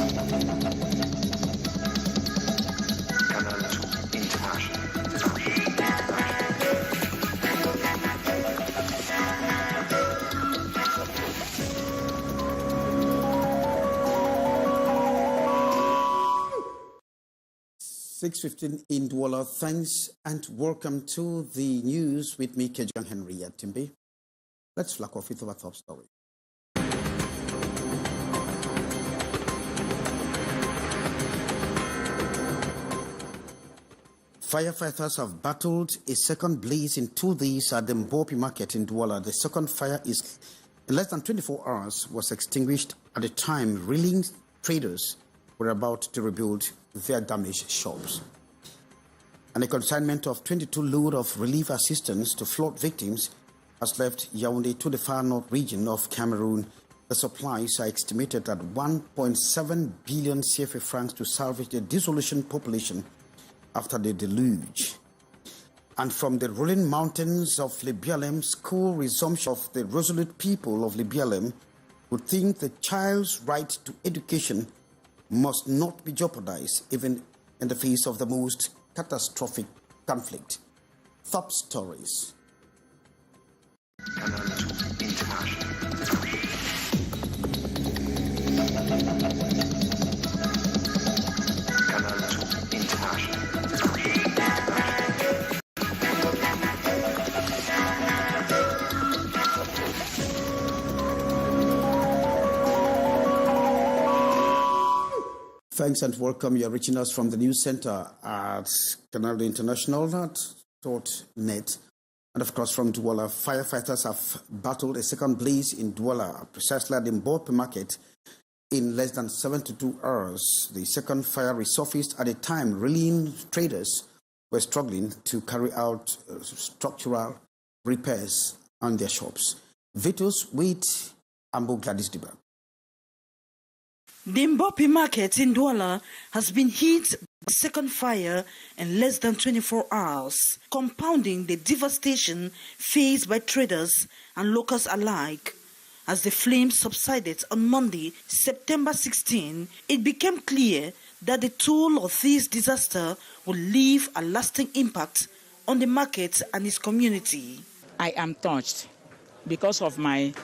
Canal 6:15 in Douala. Thanks and welcome to the news with me, Kejang Henry at Timbe. Let's flag off with our top story. Firefighters have battled a second blaze in 2 days at the Mboppi market in Douala. The second fire is in less than 24 hours was extinguished at the time reeling traders were about to rebuild their damaged shops. And a consignment of 22 load of relief assistance to flood victims has left Yaoundé to the far north region of Cameroon. The supplies are estimated at 1.7 billion CFA francs to salvage the dissolution population after the deluge. And from the rolling mountains of Libialem, school resumption of the resolute people of Libialem would think the child's right to education must not be jeopardized even in the face of the most catastrophic conflict. Top stories. Canal International. Thanks and welcome. You're reaching us from the news center at Canal International.net. And of course, from Douala, firefighters have battled a second blaze in Douala, precisely at the Mboppi market, in less than 72 hours. The second fire resurfaced at a time reeling traders were struggling to carry out structural repairs on their shops. Vitos with Ambo Gladys Diba. The Mboppi market in Douala has been hit by a second fire in less than 24 hours, compounding the devastation faced by traders and locals alike. As the flames subsided on Monday, September 16, it became clear that the toll of this disaster will leave a lasting impact on the market and its community. I am touched because of my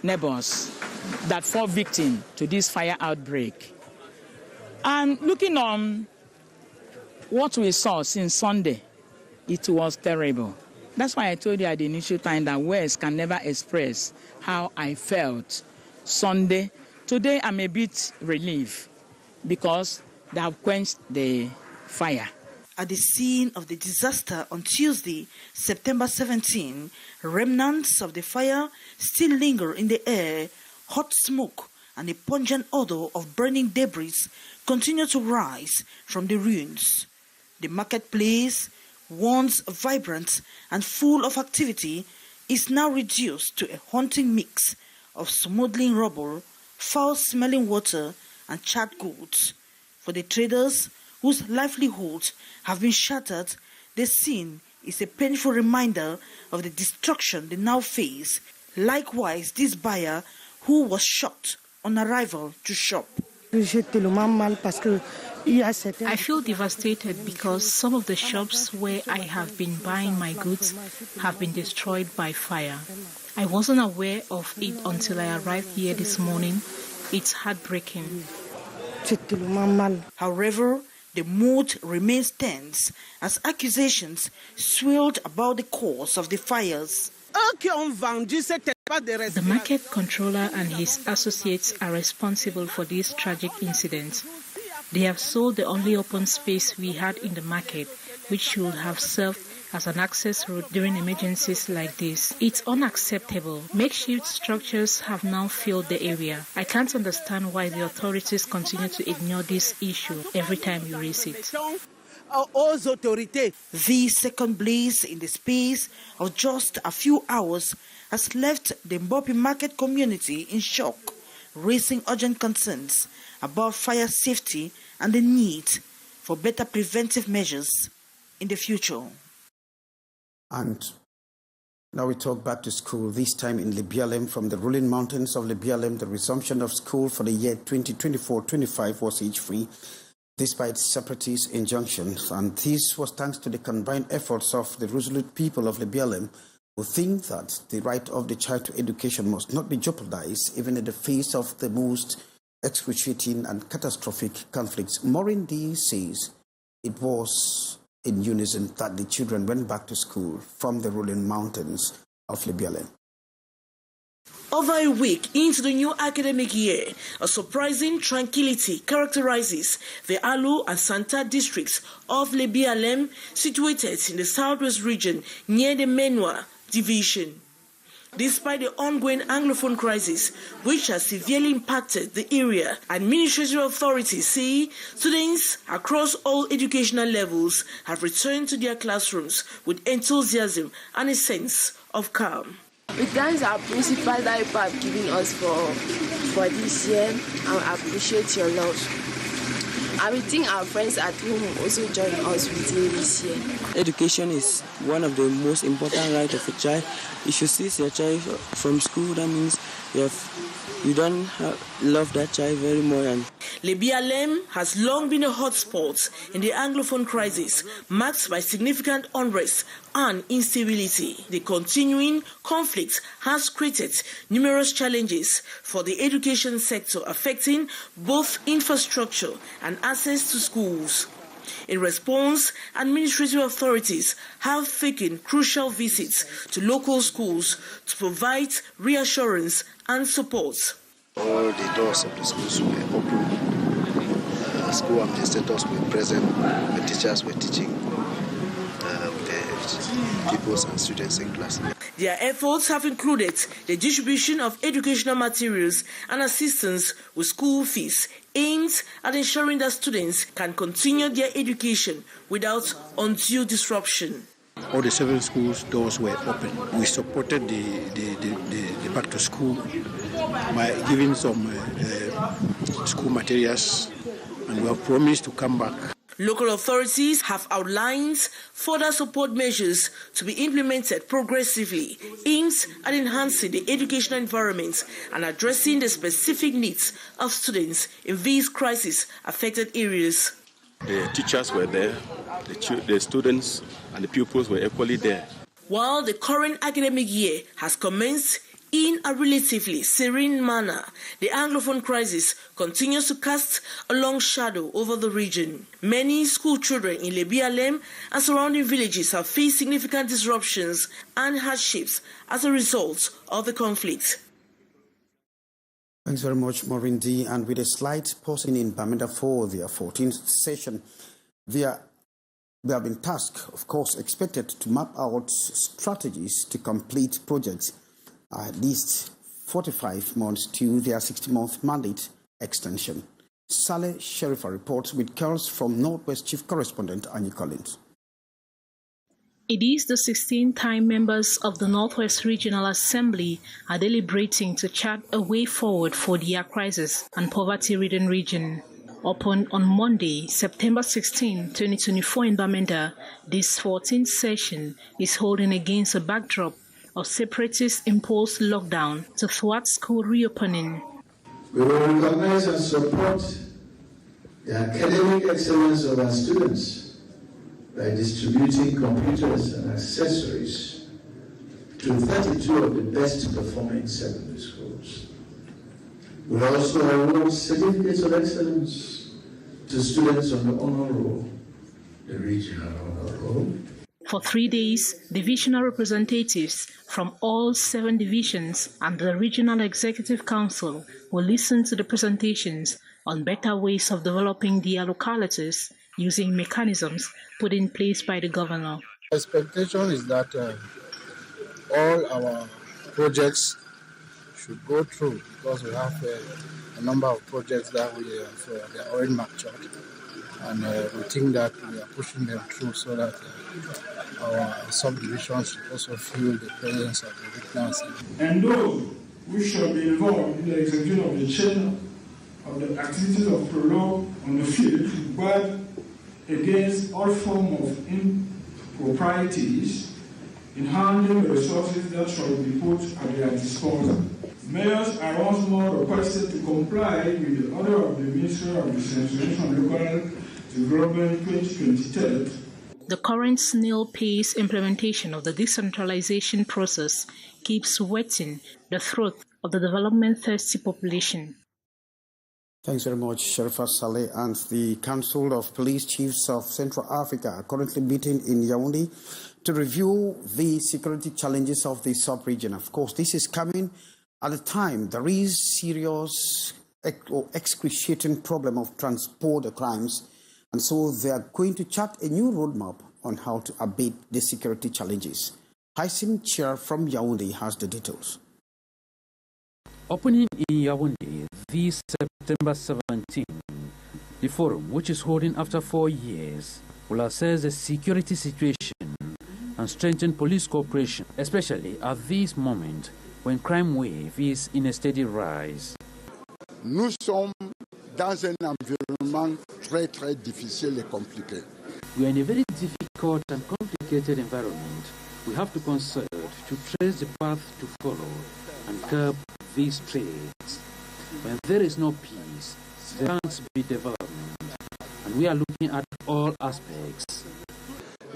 neighbors that fall victim to this fire outbreak. And looking on what we saw since Sunday, it was terrible. That's why I told you at the initial time that words can never express how I felt Sunday. Today I'm a bit relieved because they have quenched the fire. At the scene of the disaster on Tuesday, September 17, remnants of the fire still linger in the air. Hot smoke and a pungent odor of burning debris continue to rise from the ruins. The marketplace, once vibrant and full of activity, is now reduced to a haunting mix of smoldering rubble, foul-smelling water, and charred goods. For the traders whose livelihoods have been shattered, the scene is a painful reminder of the destruction they now face. Likewise, this buyer who was shocked on arrival to shop. I feel devastated because some of the shops where I have been buying my goods have been destroyed by fire. I wasn't aware of it until I arrived here this morning. It's heartbreaking. However, the mood remains tense as accusations swirled about the cause of the fires. The market controller and his associates are responsible for this tragic incident. They have sold the only open space we had in the market, which should have served as an access route during emergencies like this. It's unacceptable. Makeshift structures have now filled the area. I can't understand why the authorities continue to ignore this issue every time you raise it. The second blaze in the space of just a few hours has left the Mboppi market community in shock, raising urgent concerns about fire safety and the need for better preventive measures in the future. And Now we talk back to school, this time in Libialem. From the rolling mountains of Libialem, the resumption of school for the year 2024-25 was age-free, despite separatist injunctions. And this was thanks to the combined efforts of the resolute people of Libialem, who think that the right of the child to education must not be jeopardized, even in the face of the most excruciating and catastrophic conflicts. Maureen D. says it was in unison that the children went back to school from the rolling mountains of Libialem. Over a week into the new academic year, a surprising tranquility characterizes the Alu and Santa districts of Libialem, situated in the southwest region near the Menwa division. Despite the ongoing Anglophone crisis, which has severely impacted the area, administrative authorities say students across all educational levels have returned to their classrooms with enthusiasm and a sense of calm. We thank our principal that you have given us for this year, and we appreciate your love. And we think our friends at home also join us with you this year. Education is one of the most important rights of a child. If you cease your child from school, that means you don't love that child very much. Libialem has long been a hotspot in the Anglophone crisis, marked by significant unrest and instability. The continuing conflict has created numerous challenges for the education sector, affecting both infrastructure and access to schools. In response, administrative authorities have taken crucial visits to local schools to provide reassurance and support. All the doors of the schools were open. School administrators were present. The teachers were teaching with the pupils and students in class. Their efforts have included the distribution of educational materials and assistance with school fees, aimed at ensuring that students can continue their education without undue disruption. All the 7 schools' doors were open. We supported the back to school by giving some school materials, and we have promised to come back. Local authorities have outlined further support measures to be implemented progressively, aimed at enhancing the educational environment and addressing the specific needs of students in these crisis-affected areas. The teachers were there, the students and the pupils were equally there. While the current academic year has commenced in a relatively serene manner, the Anglophone crisis continues to cast a long shadow over the region. Many school children in Libialem and surrounding villages have faced significant disruptions and hardships as a result of the conflict. Thanks very much, Maureen D. And with a slight pausing in Bamenda for their 14th session, they have been tasked, of course, expected to map out strategies to complete projects at least 45 months to their 60-month mandate extension. Saleh Sherifa reports with curls from Northwest Chief Correspondent Annie Collins. It is the 16th time members of the Northwest Regional Assembly are deliberating to chart a way forward for their crisis and poverty-ridden region. Opened on Monday, September 16, 2024 in Bamenda, this 14th session is holding against a backdrop of separatist-imposed lockdown to thwart school reopening. We will recognize and support the academic excellence of our students by distributing computers and accessories to 32 of the best performing secondary schools. We will also award certificates of excellence to students on the honor roll, the regional honor roll. For 3 days, divisional representatives from all 7 divisions and the Regional Executive Council will listen to the presentations on better ways of developing their localities using mechanisms put in place by the governor. The expectation is that all our projects should go through, because we have a number of projects that they are already matured. And we think that we are pushing them through so that our subdivisions also feel the presence of the weakness. And those who shall be involved in the execution of the chain of the activities of prologue on the field to guard against all forms of improprieties in handling the resources that shall be put at their disposal. Mayors are once more requested to comply with the order of the Ministry of Decentralization and Local Development 2023. The current snail pace implementation of the decentralization process keeps wetting the throat of the development-thirsty population. Thanks very much, Sherifa Saleh. And the Council of Police Chiefs of Central Africa are currently meeting in Yaoundé to review the security challenges of the sub-region. Of course, this is coming at a time there is serious or excruciating problem of transborder crimes, and so they are going to chart a new roadmap on how to abate the security challenges. Haisim Chair from Yaoundé has the details. Opening in Yaoundé this September 17, the forum, which is holding after 4 years, will assess the security situation and strengthen police cooperation, especially at this moment when crime wave is in a steady rise. Nous sommes dans un environnement très difficile et compliqué. We are in a very difficult and complicated environment. We have to concert to trace the path to follow and curb these traits. When there is no peace, there can't be development, and we are looking at all aspects.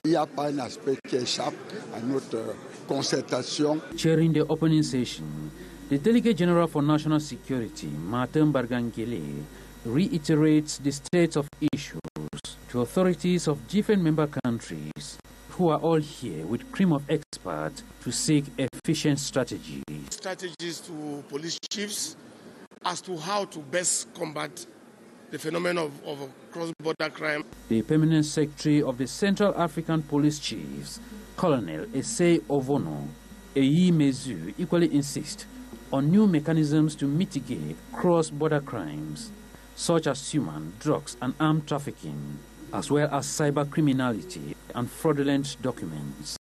Il n'y a pas un aspect qui échappe à notre concertation. Chairing the opening session, the Delegate General for National Security, Martin Bargangele, reiterates the state of issues to authorities of different member countries who are all here with cream of experts to seek efficient strategies. Strategies to police chiefs as to how to best combat the phenomenon of cross-border crime. The Permanent Secretary of the Central African Police Chiefs, Colonel Essay Ovono Eyi Mezu, equally insists on new mechanisms to mitigate cross-border crimes, such as human, drugs and armed trafficking, as well as cyber criminality and fraudulent documents.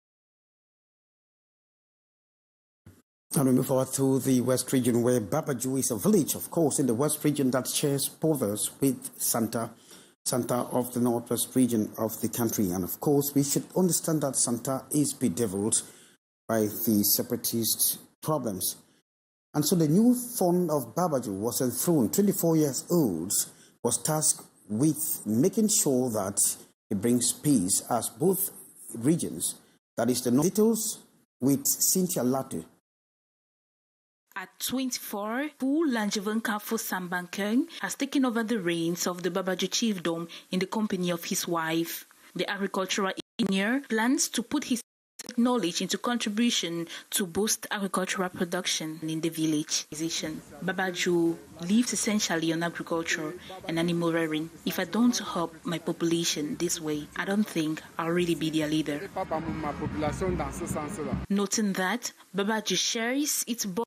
And we move forward to the West region, where Babadjou is a village, of course, in the West region that shares borders with Santa of the Northwest region of the country. And of course, we should understand that Santa is bedeviled by the separatist problems. And so the new fund of Babadjou was enthroned, 24 years old, was tasked with making sure that it brings peace as both regions, that is the North with Cynthia Latu. At 24, Pu Lanjevankafo Sambankeng has taken over the reins of the Babadjou chiefdom in the company of his wife. The agricultural engineer plans to put his knowledge into contribution to boost agricultural production in the village. Babadjou lives essentially on agriculture and animal rearing. If I don't help my population this way, I don't think I'll really be their leader. Noting that Babadjou shares its borders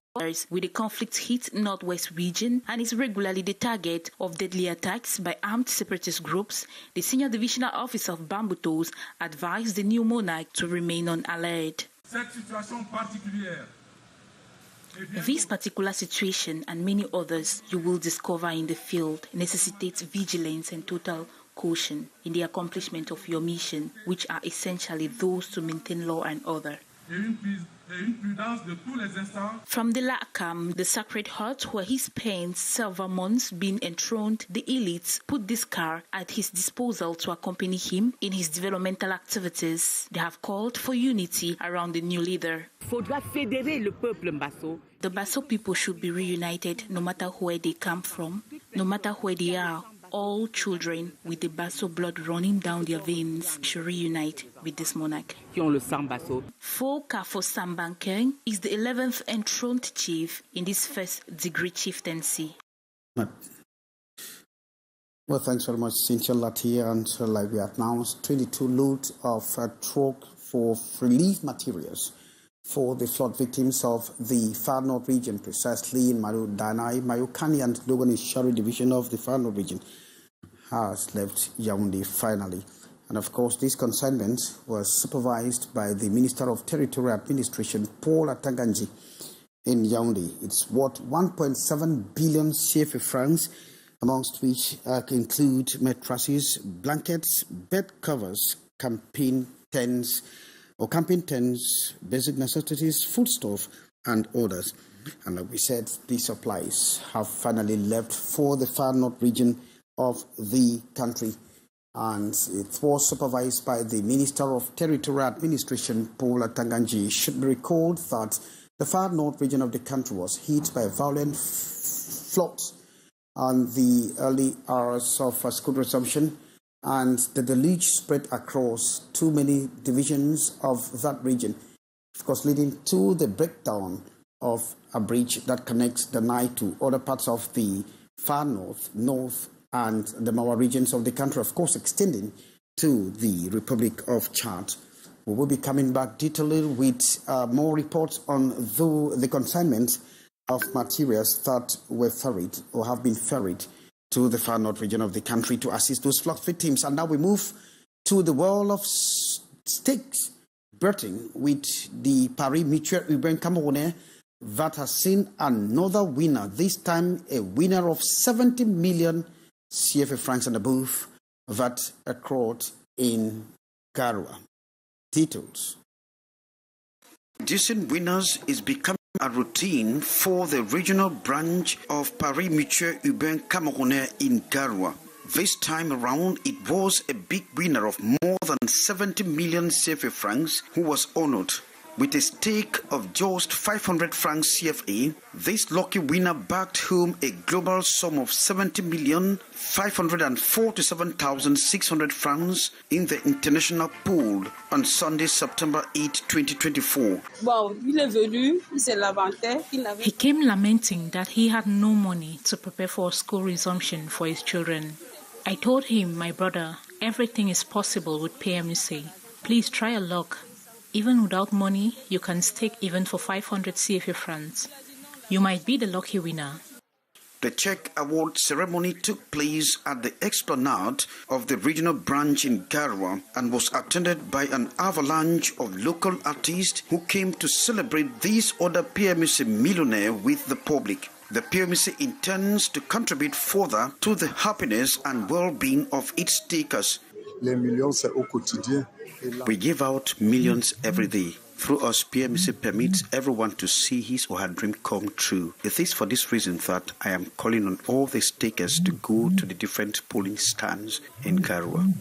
with the conflict-hit Northwest region and is regularly the target of deadly attacks by armed separatist groups, the senior divisional officer of Bambutos advised the new monarch to remain on alert. This particular situation and many others you will discover in the field necessitates vigilance and total caution in the accomplishment of your mission, which are essentially those to maintain law and order. From the Lakam, the sacred hut where he spent several months being enthroned, the elites put this car at his disposal to accompany him in his developmental activities. They have called for unity around the new leader. The Basso people should be reunited no matter where they come from, no matter where they are. All children with the Basso blood running down their veins should reunite with this monarch. Fo Kafo Sambankeng is the 11th enthroned chief in this first-degree chieftaincy. Well, thanks very much, Cynthia Lati. And like we announced, 22 loads of truck for relief materials for the flood victims of the Far North region, precisely in Danai, Mayokani and Logoni Shari division of the Far North region, has left Yaoundé finally. And of course, this consignment was supervised by the Minister of Territorial Administration, Paul Atanganji, in Yaoundé. It's worth 1.7 billion CFA francs, amongst which include mattresses, blankets, bed covers, campaign tents, or camping tents, basic necessities, foodstuff, and others. And like we said, these supplies have finally left for the far north region of the country. And it was supervised by the Minister of Territorial Administration, Paul Atanganji. It should be recalled that the far north region of the country was hit by violent floods on the early hours of school resumption, and the deluge spread across too many divisions of that region, of course, leading to the breakdown of a bridge that connects the Nile to other parts of the far north, and the Mawa regions of the country, of course, extending to the Republic of Chad. We will be coming back detailing with more reports on the consignment of materials that were ferried or have been ferried to the far north region of the country to assist those flood victims. And now we move to the world of stakes betting with the Paris Mutual Urbain Camerounais that has seen another winner, this time a winner of 70 million CFA francs and above that occurred in Garoua. Details. Producing winners is becoming a routine for the regional branch of Paris Mutual Urbain Camerounais in Garoua. This time around, it was a big winner of more than 70 million CFA francs who was honored. With a stake of just 500 francs CFA, this lucky winner backed home a global sum of 70,547,600 francs in the international pool on Sunday, September 8, 2024. He came lamenting that he had no money to prepare for school resumption for his children. I told him, my brother, everything is possible with PMUC. Please try your luck. Even without money, you can stake even for 500 CFA francs. You might be the lucky winner. The check award ceremony took place at the Esplanade of the regional branch in Garoua and was attended by an avalanche of local artists who came to celebrate these other PMUC millionaires with the public. The PMUC intends to contribute further to the happiness and well-being of its stakers. We give out millions every day. Through us, PMUC permits everyone to see his or her dream come true. It is for this reason that I am calling on all the stakers to go to the different polling stands in Garoua.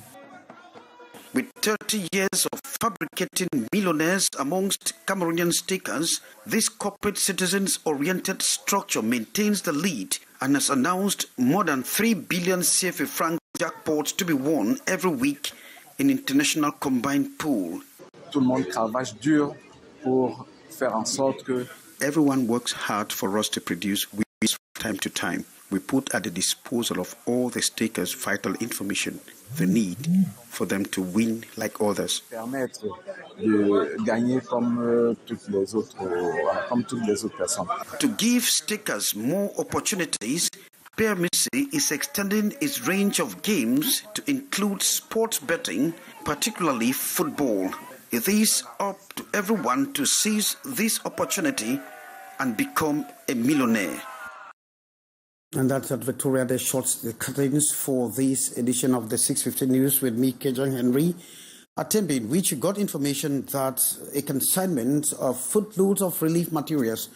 With 30 years of fabricating millionaires amongst Cameroonian stakers, this corporate citizens-oriented structure maintains the lead and has announced more than 3 billion CFA franc jackpots to be won every week in international combined pool. Everyone works hard for us to produce winners from time to time. We put at the disposal of all the stakers vital information, the need for them to win like others. To give stakers more opportunities, PMUC is extending its range of games to include sports betting, particularly football. It is up to everyone to seize this opportunity and become a millionaire. And that's at Victoria. They short the curtains for this edition of the 6:50 News with me, Kejang Henry. Attending which you got information that a consignment of footloads of relief materials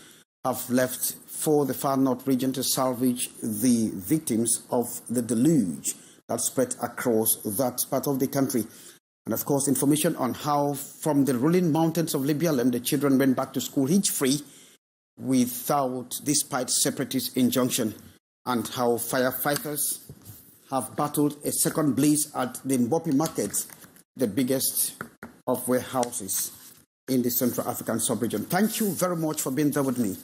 have left for the far north region to salvage the victims of the deluge that spread across that part of the country. And of course, information on how from the rolling mountains of Libyalem, the children went back to school hitch-free despite separatist injunction, and how firefighters have battled a second blaze at the Mboppi market, the biggest of warehouses in the Central African sub-region. Thank you very much for being there with me.